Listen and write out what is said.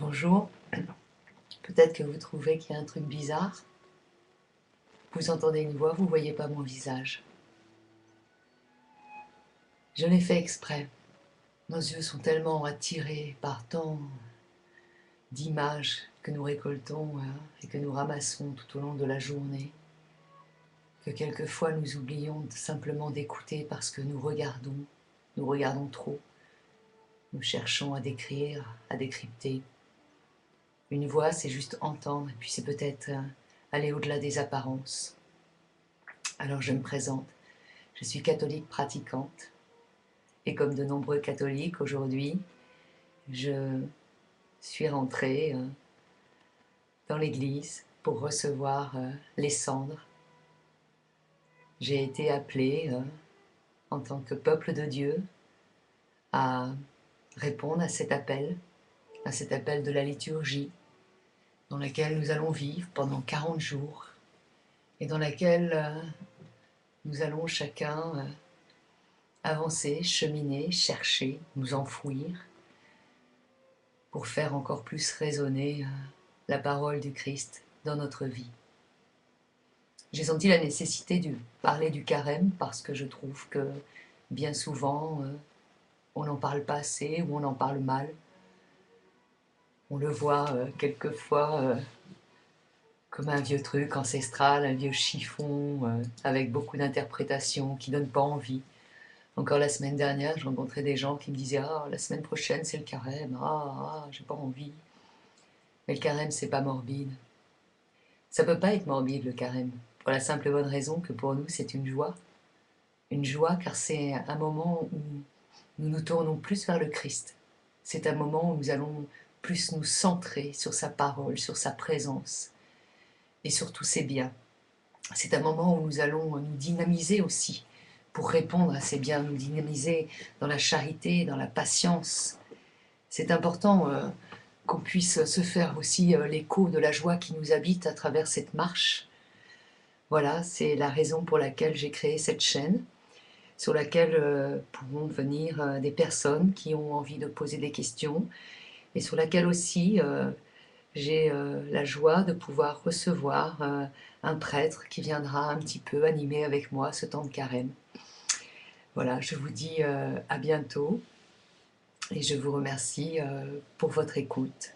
Bonjour, peut-être que vous trouvez qu'il y a un truc bizarre. Vous entendez une voix, vous ne voyez pas mon visage. Je l'ai fait exprès. Nos yeux sont tellement attirés par tant d'images que nous récoltons et que nous ramassons tout au long de la journée, que quelquefois nous oublions simplement d'écouter parce que nous regardons trop, nous cherchons à décrire, à décrypter. Une voix, c'est juste entendre, et puis c'est peut-être aller au-delà des apparences. Alors je me présente, je suis catholique pratiquante, et comme de nombreux catholiques aujourd'hui, je suis rentrée dans l'église pour recevoir les cendres. J'ai été appelée en tant que peuple de Dieu à répondre à cet appel de la liturgie dans laquelle nous allons vivre pendant 40 jours et dans laquelle nous allons chacun avancer, cheminer, chercher, nous enfouir pour faire encore plus résonner la parole du Christ dans notre vie. J'ai senti la nécessité de parler du carême parce que je trouve que bien souvent on n'en parle pas assez ou on en parle mal. On le voit quelquefois comme un vieux truc ancestral, un vieux chiffon avec beaucoup d'interprétations qui ne donnent pas envie. Encore la semaine dernière, je rencontrais des gens qui me disaient « Ah, la semaine prochaine c'est le carême, j'ai pas envie ». Mais le carême c'est pas morbide. Ça peut pas être morbide le carême, pour la simple et bonne raison que pour nous c'est une joie. Une joie car c'est un moment où nous nous tournons plus vers le Christ. C'est un moment où nous allons plus nous centrer sur sa parole, sur sa présence et sur tous ses biens. C'est un moment où nous allons nous dynamiser aussi pour répondre à ces biens, nous dynamiser dans la charité, dans la patience. C'est important qu'on puisse se faire aussi l'écho de la joie qui nous habite à travers cette marche. Voilà, c'est la raison pour laquelle j'ai créé cette chaîne, sur laquelle pourront venir des personnes qui ont envie de poser des questions, et sur laquelle aussi j'ai la joie de pouvoir recevoir un prêtre qui viendra un petit peu animer avec moi ce temps de carême. Voilà, je vous dis à bientôt, et je vous remercie pour votre écoute.